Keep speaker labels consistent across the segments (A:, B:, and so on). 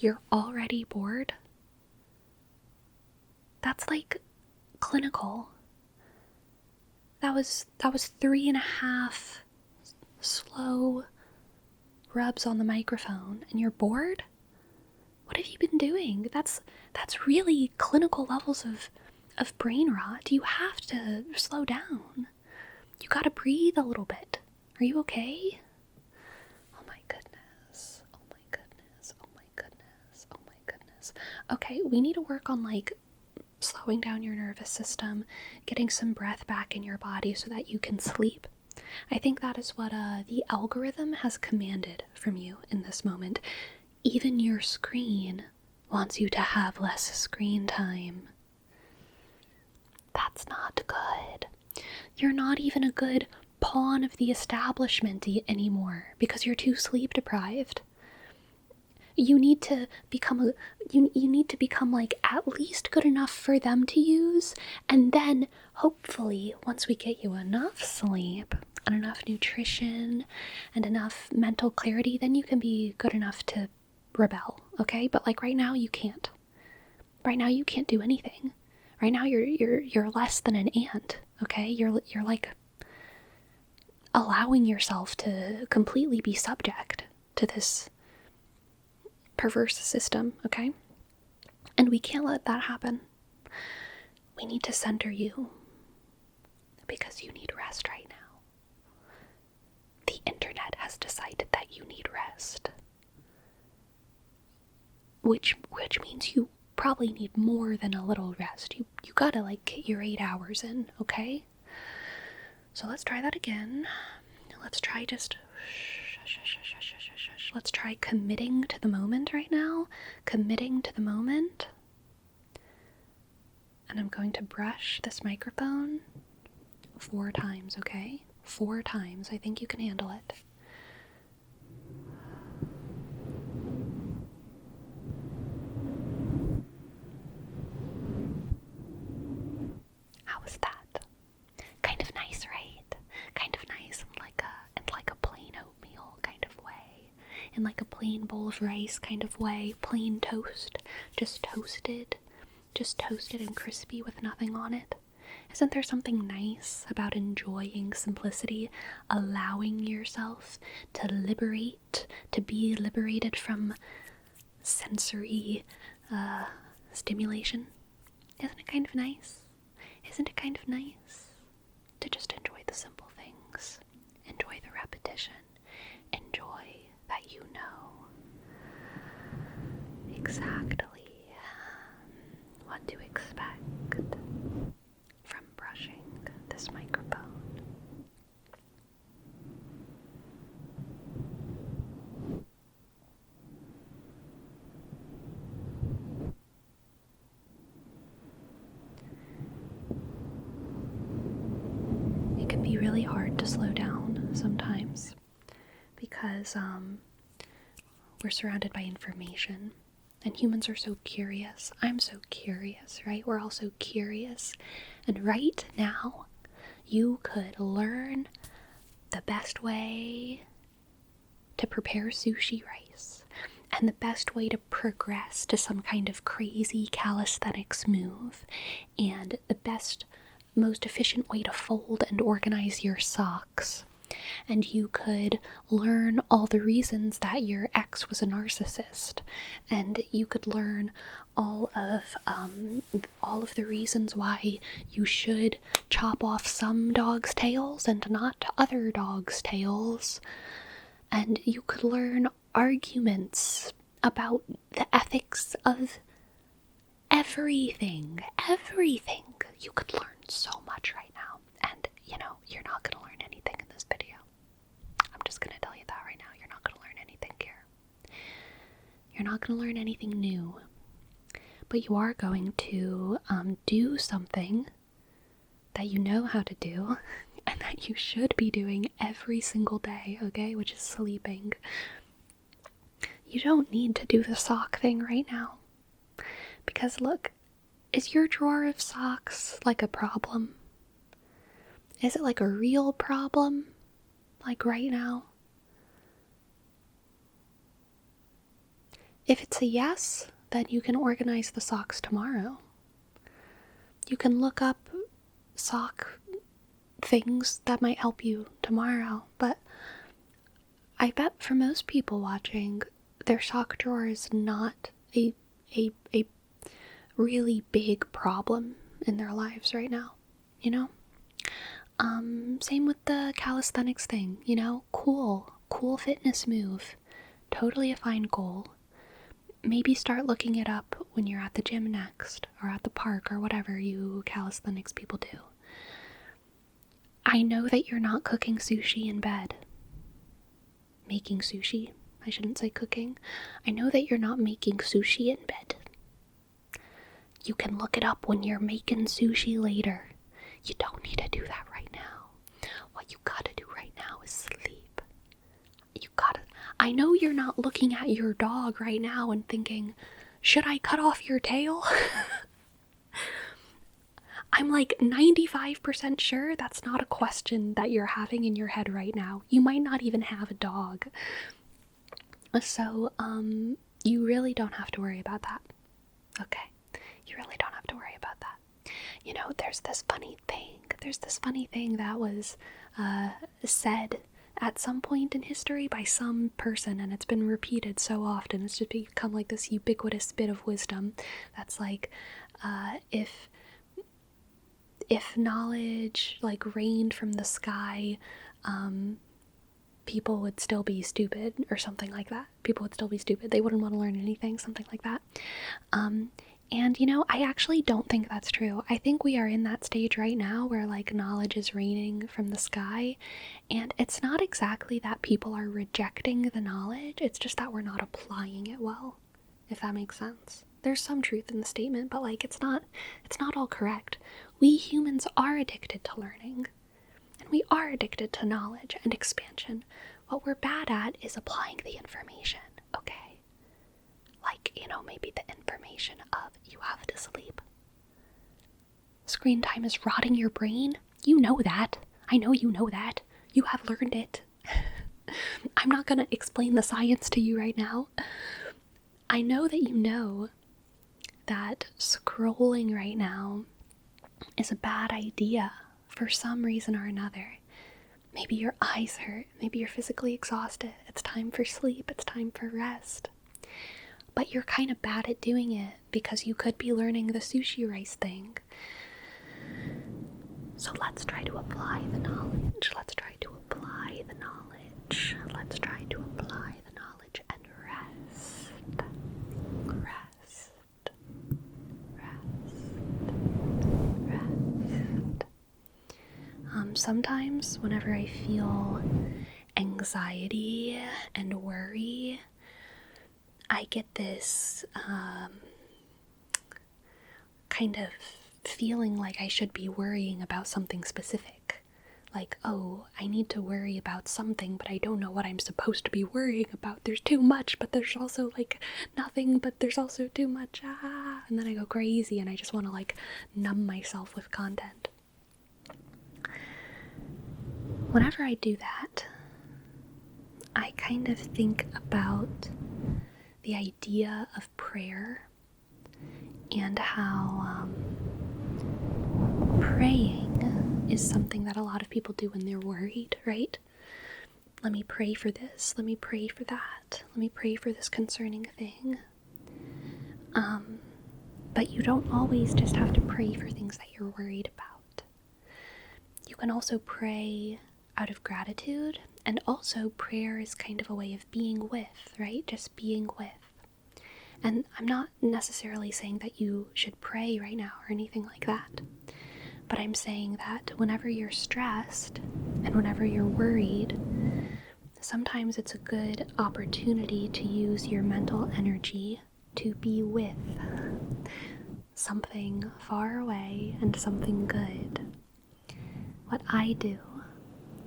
A: You're already bored? That's like clinical. That was 3.5 slow rubs on the microphone, and you're bored? What have you been doing? That's really clinical levels of brain rot. You have to slow down. You gotta breathe a little bit. Are you okay? Oh my goodness. Oh my goodness. Oh my goodness. Oh my goodness. Okay, we need to work on slowing down your nervous system, getting some breath back in your body so that you can sleep. I think that is what the algorithm has commanded from you in this moment. Even your screen wants you to have less screen time. That's not good. You're not even a good pawn of the establishment anymore because you're too sleep deprived. You need to become you need to become at least good enough for them to use, and then hopefully once we get you enough sleep and enough nutrition and enough mental clarity, then you can be good enough to rebel, okay? But right now you can't. Right now you can't do anything. Right now you're less than an ant, okay? You're allowing yourself to completely be subject to this perverse system, okay? And we can't let that happen. We need to center you because you need rest right now. The internet has decided that you need rest. Which means you probably need more than a little rest. You gotta get your 8 hours in, okay? So let's try that again. Let's try let's try committing to the moment right now. Committing to the moment. And I'm going to brush this microphone 4 times, okay? 4 times. I think you can handle it. How was that? Kind of nice, right? Kind of nice in like a plain oatmeal kind of way. In a plain bowl of rice kind of way. Plain toast. Just toasted and crispy with nothing on it. Isn't there something nice about enjoying simplicity, allowing yourself to be liberated from sensory stimulation? Isn't it kind of nice? Isn't it kind of nice to just enjoy the simple things? Enjoy the repetition. Enjoy that you know exactly what to expect from brushing this microphone. It can be really hard to slow down sometimes because we're surrounded by information. And humans are so curious. I'm so curious, right? We're all so curious. And right now, you could learn the best way to prepare sushi rice and the best way to progress to some kind of crazy calisthenics move and the best, most efficient way to fold and organize your socks. And you could learn all the reasons that your ex was a narcissist, and you could learn all of the reasons why you should chop off some dogs' tails and not other dogs' tails, and you could learn arguments about the ethics of everything. You could learn so much right now, and you're not going to learn anything in this video. I'm just going to tell you that right now. You're not going to learn anything here. You're not going to learn anything new. But you are going to do something that you know how to do and that you should be doing every single day, okay? Which is sleeping. You don't need to do the sock thing right now. Because look, is your drawer of socks a problem? Is it a real problem? Right now? If it's a yes, then you can organize the socks tomorrow. You can look up sock things that might help you tomorrow, but I bet for most people watching, their sock drawer is not a really big problem in their lives right now, you know? Same with the calisthenics thing, you know? Cool fitness move. Totally a fine goal. Maybe start looking it up when you're at the gym next, or at the park, or whatever you calisthenics people do. I know that you're not cooking sushi in bed. Making sushi. I shouldn't say cooking. I know that you're not making sushi in bed. You can look it up when you're making sushi later. You don't need to do that right now. What you gotta do right now is sleep. I know you're not looking at your dog right now and thinking, should I cut off your tail? I'm like 95% sure that's not a question that you're having in your head right now. You might not even have a dog. So, you really don't have to worry about that. Okay. You really don't have to worry about that. You know, there's this funny thing that was said at some point in history by some person, and it's been repeated so often. It's just become like this ubiquitous bit of wisdom that's like, if knowledge like rained from the sky, people would still be stupid, or something like that. People would still be stupid. They wouldn't want to learn anything, something like that. And, you know, I actually don't think that's true. I think we are in that stage right now where, like, knowledge is raining from the sky. And it's not exactly that people are rejecting the knowledge. It's just that we're not applying it well, if that makes sense. There's some truth in the statement, but, like, it's not all correct. We humans are addicted to learning. And we are addicted to knowledge and expansion. What we're bad at is applying the information, okay? Like, you know, maybe the information of you have to sleep. Screen time is rotting your brain. You know that. I know you know that. You have learned it. I'm not going to explain the science to you right now. I know that you know that scrolling right now is a bad idea for some reason or another. Maybe your eyes hurt. Maybe you're physically exhausted. It's time for sleep. It's time for rest. But you're kind of bad at doing it because you could be learning the sushi rice thing. So let's try to apply the knowledge. Let's try to apply the knowledge. Let's try to apply the knowledge and rest. Rest. Rest. Rest. Sometimes whenever I feel anxiety and worry, I get this kind of feeling like I should be worrying about something specific. Like, oh, I need to worry about something, but I don't know what I'm supposed to be worrying about. There's too much, but there's also, like, nothing, but there's also too much. And then I go crazy and I just want to, like, numb myself with content. Whenever I do that, I kind of think about the idea of prayer and how praying is something that a lot of people do when they're worried, right? Let me pray for this. Let me pray for that. Let me pray for this concerning thing. But you don't always just have to pray for things that you're worried about. You can also pray out of gratitude, and also prayer is kind of a way of being with, right? Just being with. And I'm not necessarily saying that you should pray right now or anything like that. But I'm saying that whenever you're stressed and whenever you're worried, sometimes it's a good opportunity to use your mental energy to be with something far away and something good. What I do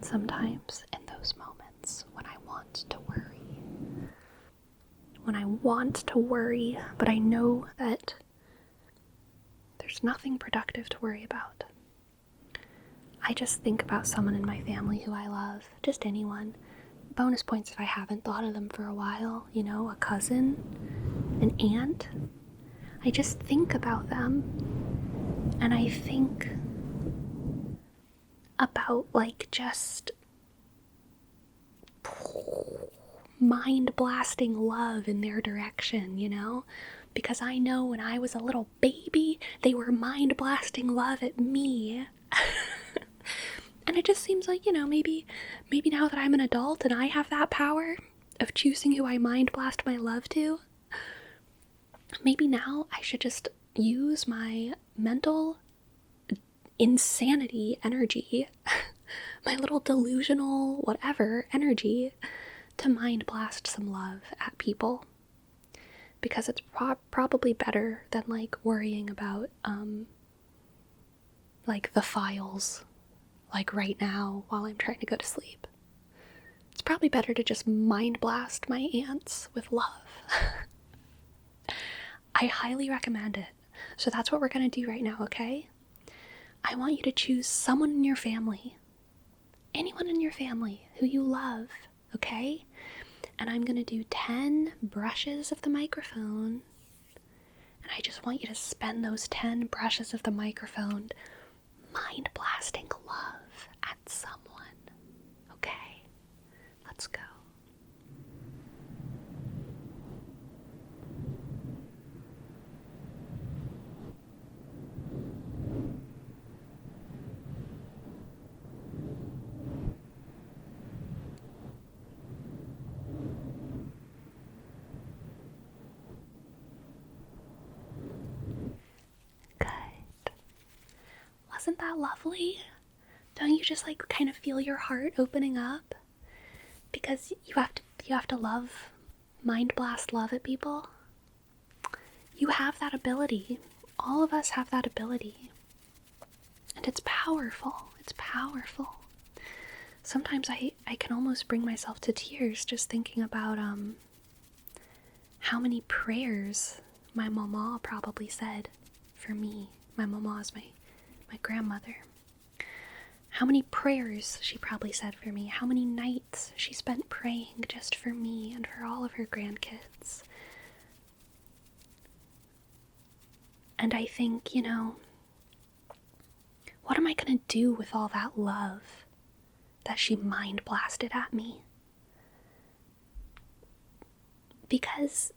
A: sometimes in those moments when I want to worry, but I know that there's nothing productive to worry about, I just think about someone in my family who I love, just anyone, bonus points if I haven't thought of them for a while. You know, a cousin, an aunt. I just think about them, and I think about, like, just mind-blasting love in their direction, you know? Because I know when I was a little baby, they were mind-blasting love at me. And it just seems like, you know, maybe now that I'm an adult and I have that power of choosing who I mind-blast my love to, maybe now I should just use my mental insanity energy, my little delusional whatever energy, to mind blast some love at people. Because it's probably better than, like, worrying about, like, the files, like, right now while I'm trying to go to sleep. It's probably better to just mind blast my aunts with love. I highly recommend it. So that's what we're going to do right now, okay? I want you to choose someone in your family, anyone in your family who you love, okay? And I'm going to do 10 brushes of the microphone, and I just want you to spend those 10 brushes of the microphone mind blasting love at someone, okay? Let's go. Wasn't that lovely? Don't you just, like, kind of feel your heart opening up? Because you have to love, mind blast love at people. You have that ability. All of us have that ability. And it's powerful. It's powerful. Sometimes I can almost bring myself to tears just thinking about how many prayers my mama probably said for me. My mama is my grandmother. How many prayers she probably said for me. How many nights she spent praying just for me and for all of her grandkids. And I think, you know, what am I going to do with all that love that she mind blasted at me? Because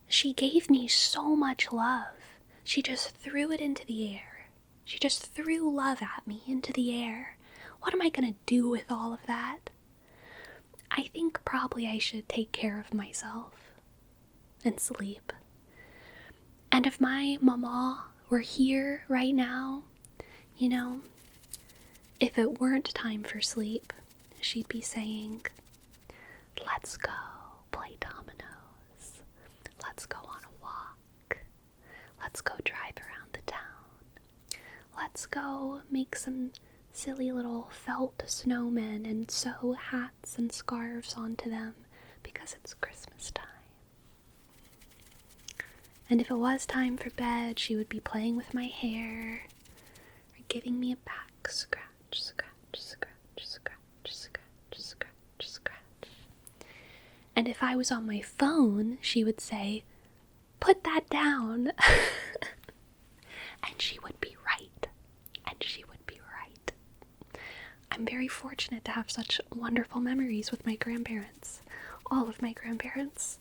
A: she gave me so much love. She just threw it into the air. She just threw love at me into the air. What am I going to do with all of that? I think probably I should take care of myself and sleep. And if my mama were here right now, you know, if it weren't time for sleep, she'd be saying, let's go play dominoes. Let's go on a walk. Let's go drive around the town. Let's go make some silly little felt snowmen and sew hats and scarves onto them because it's Christmas time. And if it was time for bed, she would be playing with my hair or giving me a back scratch, scratch, scratch, scratch, scratch, scratch, scratch. And if I was on my phone, she would say, put that down. And she would be right. And she would be right. I'm very fortunate to have such wonderful memories with my grandparents. All of my grandparents.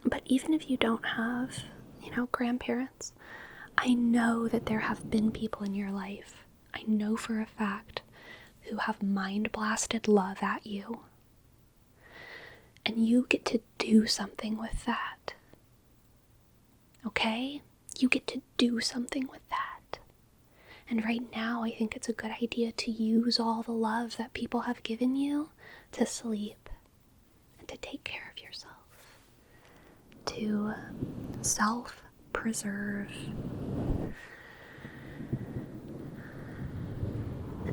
A: But even if you don't have, you know, grandparents, I know that there have been people in your life, I know for a fact, who have mind blasted love at you. And you get to do something with that. Okay? You get to do something with that. And right now, I think it's a good idea to use all the love that people have given you to sleep and to take care of yourself. To self-preserve.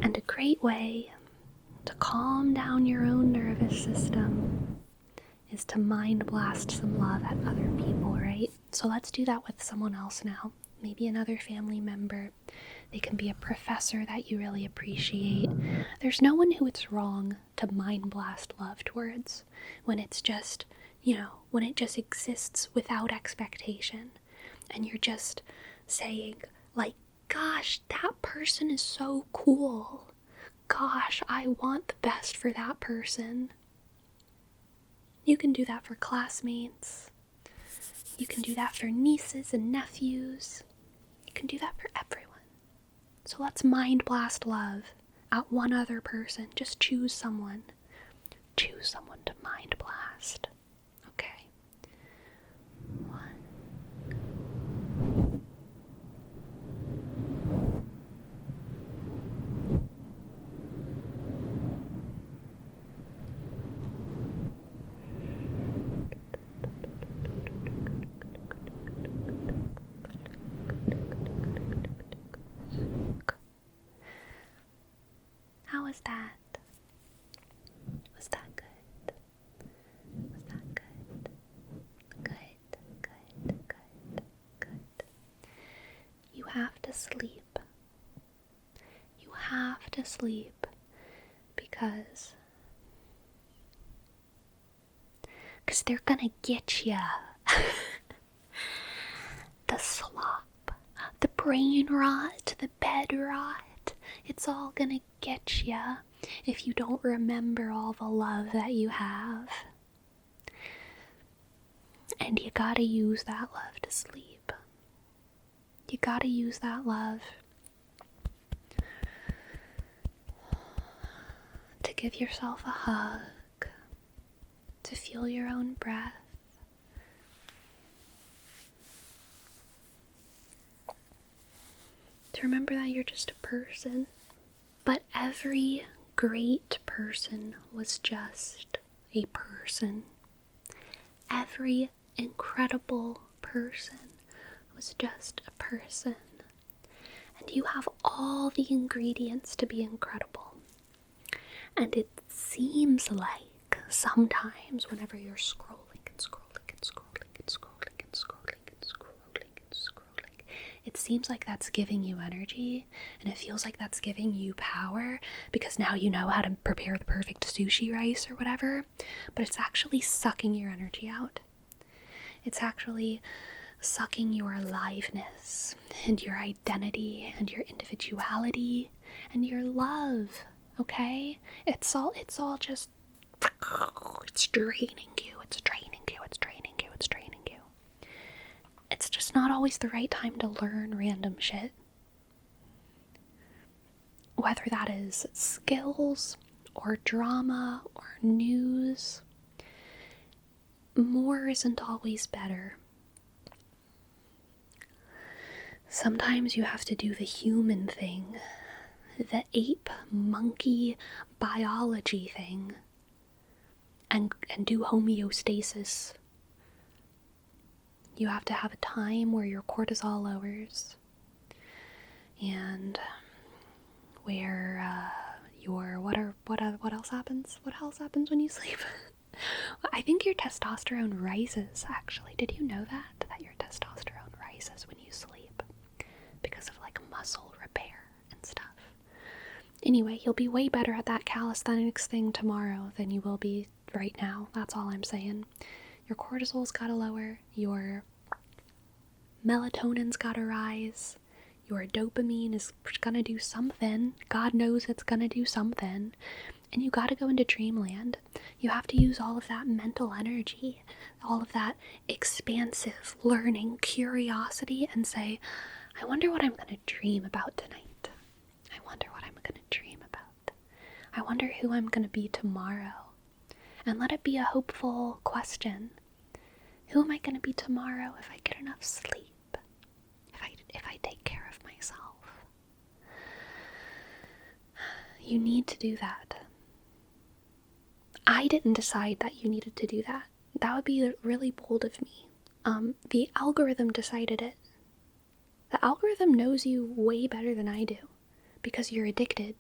A: And a great way to calm down your own nervous system is to mind blast some love at other people, right? So let's do that with someone else now. Maybe another family member. They can be a professor that you really appreciate. There's no one who it's wrong to mind blast love towards when it's just, when it just exists without expectation. And you're just saying, like, gosh, that person is so cool. Gosh, I want the best for that person. You can do that for classmates. You can do that for nieces and nephews. You can do that for everyone. So let's mind blast love at one other person. Just choose someone. Choose someone to mind blast. Okay. 1. How was that? Was that good? Was that good? Good, good, good, good. You have to sleep. You have to sleep because they're gonna get ya. The slop, the brain rot, the bed rot, it's all gonna get ya if you don't remember all the love that you have. And you gotta use that love to sleep. You gotta use that love to give yourself a hug, to feel your own breath. To remember that you're just a person. But every great person was just a person. Every incredible person was just a person. And you have all the ingredients to be incredible. And it seems like sometimes whenever you're scrolling and scrolling and scrolling and scrolling and scrolling and scrolling and scrolling, it seems like that's giving you energy, and it feels like that's giving you power because now you know how to prepare the perfect sushi rice or whatever, but it's actually sucking your energy out. It's actually sucking your aliveness and your identity and your individuality and your love, okay? It's all just, it's draining you, it's draining you, it's draining you, it's draining you. It's just not always the right time to learn random shit. Whether that is skills or drama or news, more isn't always better. Sometimes you have to do the human thing, the ape, monkey, biology thing, and do homeostasis. You have to have a time where your cortisol lowers, and where what else happens? What else happens when you sleep? I think your testosterone rises, actually. Did you know that your testosterone rises when you sleep because of like muscle repair and stuff? Anyway, you'll be way better at that calisthenics thing tomorrow than you will be right now. That's all I'm saying. Your cortisol's gotta lower, your melatonin's gotta rise, your dopamine is gonna do something. God knows it's gonna do something. And you gotta go into dreamland. You have to use all of that mental energy, all of that expansive learning, curiosity, and say, I wonder what I'm gonna dream about tonight. I wonder what I'm gonna dream about. I wonder who I'm gonna be tomorrow. And let it be a hopeful question. Who am I gonna be tomorrow if I get enough sleep? If I take care of myself? You need to do that. I didn't decide that you needed to do that. That would be really bold of me. The algorithm decided it. The algorithm knows you way better than I do because you're addicted.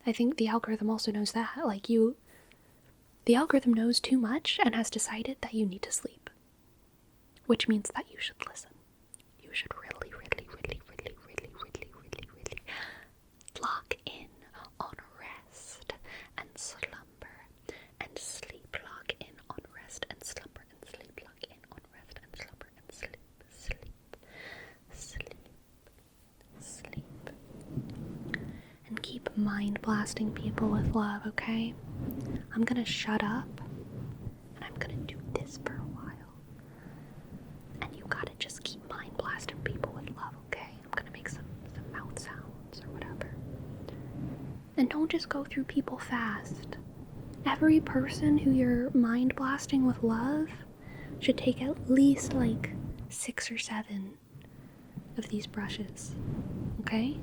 A: I think the algorithm also knows that. The algorithm knows too much and has decided that you need to sleep, which means that you should listen. You should really, really, really, really, really, really, really, really mind blasting people with love, okay? I'm gonna shut up and I'm gonna do this for a while. And you gotta just keep mind blasting people with love, okay? I'm gonna make some mouth sounds or whatever. And don't just go through people fast. Every person who you're mind blasting with love should take at least like 6 or 7 of these brushes, okay?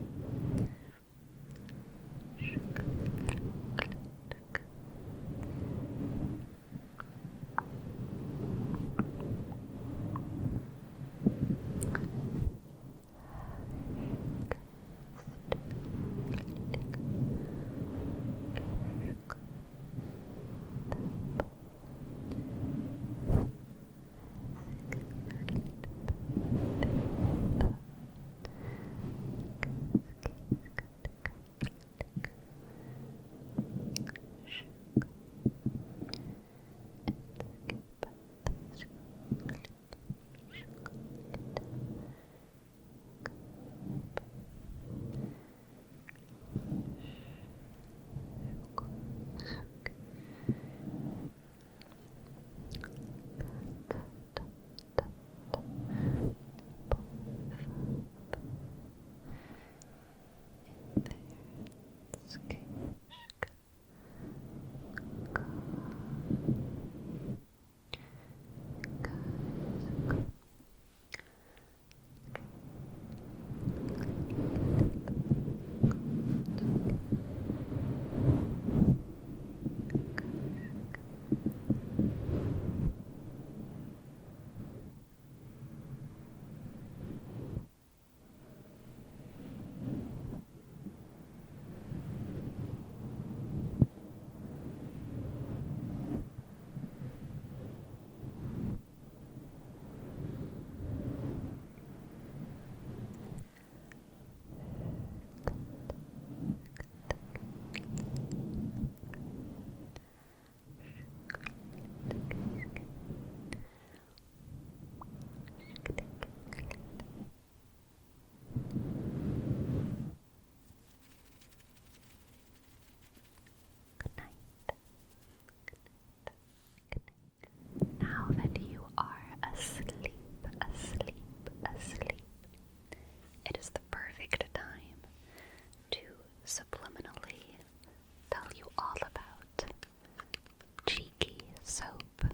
A: Now that you are asleep, it is the perfect time to subliminally tell you all about Cheeky Soap,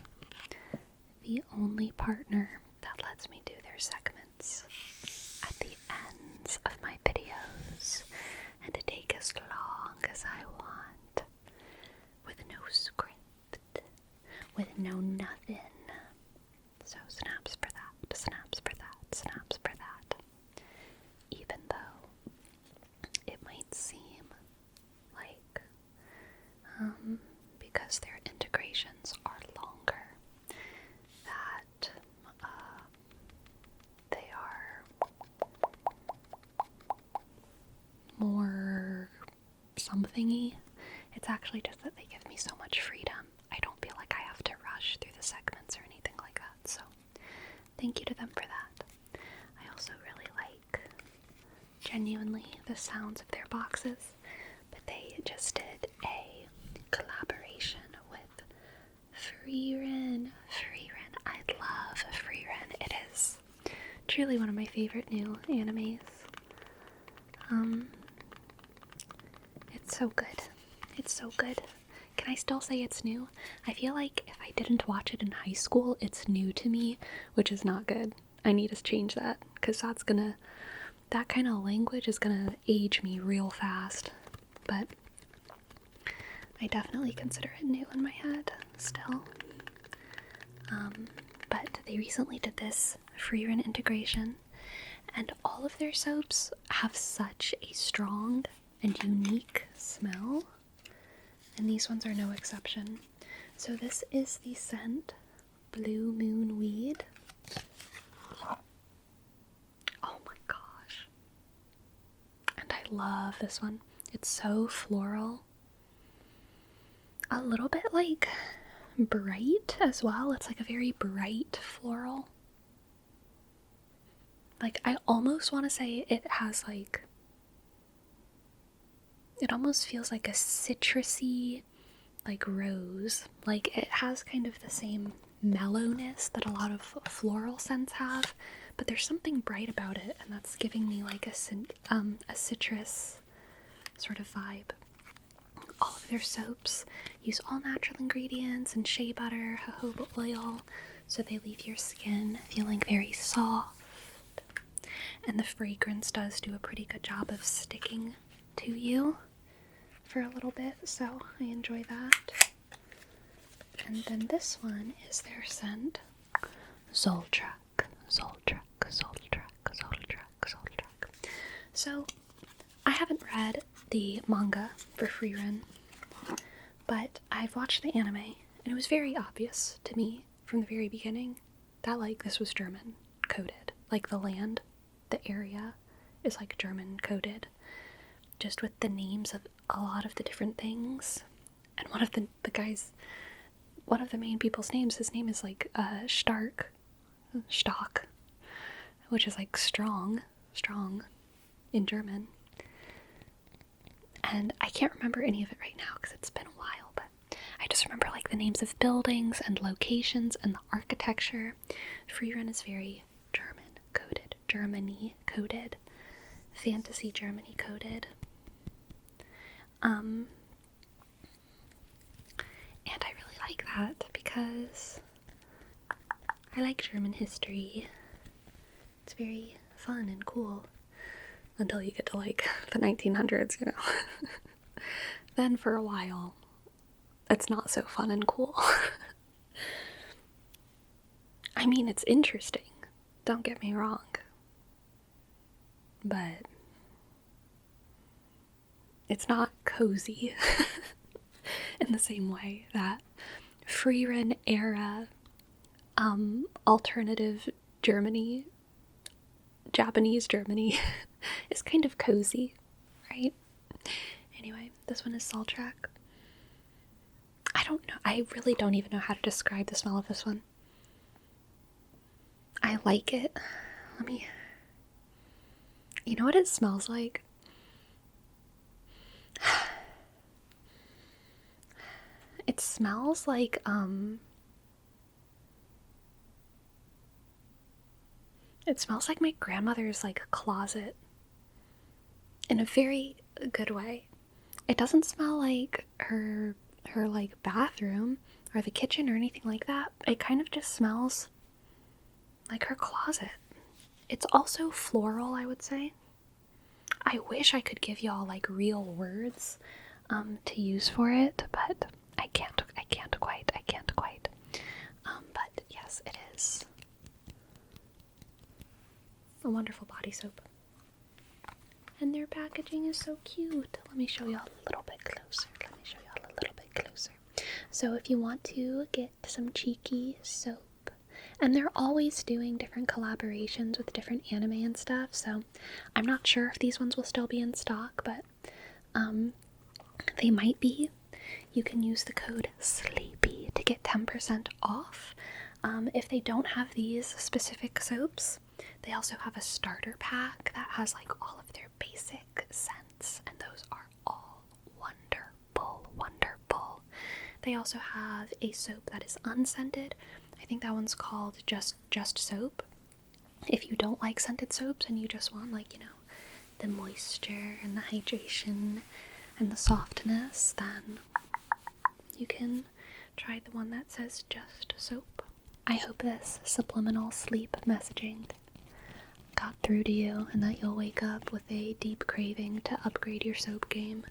A: the only partner that lets me do their segments at the ends of my videos and to take as long as I want, with no script, with no nothing. So snaps for that, snaps for that, snaps for that. Even though it might seem like, because their integrations are longer, that they are more somethingy. It's actually just that they give me so much freedom. I don't feel like I have to rush through the segments or anything like that, so thank you to them for that. I also really like, genuinely, the sounds of their boxes, but they just did a collaboration with Freerin. I love Freerin. It is truly one of my favorite new animes. It's so good. It's so good. Can I still say it's new? I feel like if I didn't watch it in high school, it's new to me, which is not good. I need to change that, because that kind of language is gonna age me real fast. But I definitely consider it new in my head still. But they recently did this Freerin integration, and all of their soaps have such a strong and unique smell, and these ones are no exception. So this is the scent Blue Moon Weed. Oh my gosh. And I love this one. It's so floral. A little bit like bright as well. It's like a very bright floral. Like, I almost want to say it has like It almost feels like a citrusy, like rose. Like it has kind of the same mellowness that a lot of floral scents have, but there's something bright about it, and that's giving me like a citrus sort of vibe. All of their soaps use all natural ingredients and shea butter, jojoba oil, so they leave your skin feeling very soft. And the fragrance does do a pretty good job of sticking to you for a little bit, so I enjoy that. And then this one is their scent, Zoltrak. So, I haven't read the manga for Freerun, but I've watched the anime, and it was very obvious to me from the very beginning that, like, this was German coded. Like, the land, the area is, like, German coded, just with the names of a lot of the different things. And one of the main people's names, his name is, like, Stock, which is, like, strong in German. And I can't remember any of it right now because it's been a while, but I just remember, like, the names of buildings and locations and the architecture. Freerun is very Germany coded, fantasy Germany coded. And I really like that because I like German history. It's very fun and cool. Until you get to, like, the 1900s, you know. Then for a while, it's not so fun and cool. I mean, it's interesting. Don't get me wrong. But it's not cozy in the same way that Freerun era alternative Germany, Japanese Germany is kind of cozy, right? Anyway, this one is Zoltrak. I don't know. I really don't even know how to describe the smell of this one. I like it. You know what it smells like? It smells like, it smells like my grandmother's, like, closet. In a very good way. It doesn't smell like her like, bathroom or the kitchen or anything like that. It kind of just smells like her closet. It's also floral, I would say. I wish I could give y'all, like, real words to use for it, but I can't quite. But yes, it is a wonderful body soap. And their packaging is so cute. Let me show y'all a little bit closer. So if you want to get some cheeky soap, and they're always doing different collaborations with different anime and stuff, so I'm not sure if these ones will still be in stock, but they might be. You can use the code SLEEPY to get 10% off. If they don't have these specific soaps, they also have a starter pack that has, like, all of their basic scents, and those are all wonderful. They also have a soap that is unscented. I think that one's called just soap. If you don't like scented soaps and you just want, like, you know, the moisture and the hydration and the softness, then you can try the one that says just soap. I hope this subliminal sleep messaging got through to you and that you'll wake up with a deep craving to upgrade your soap game.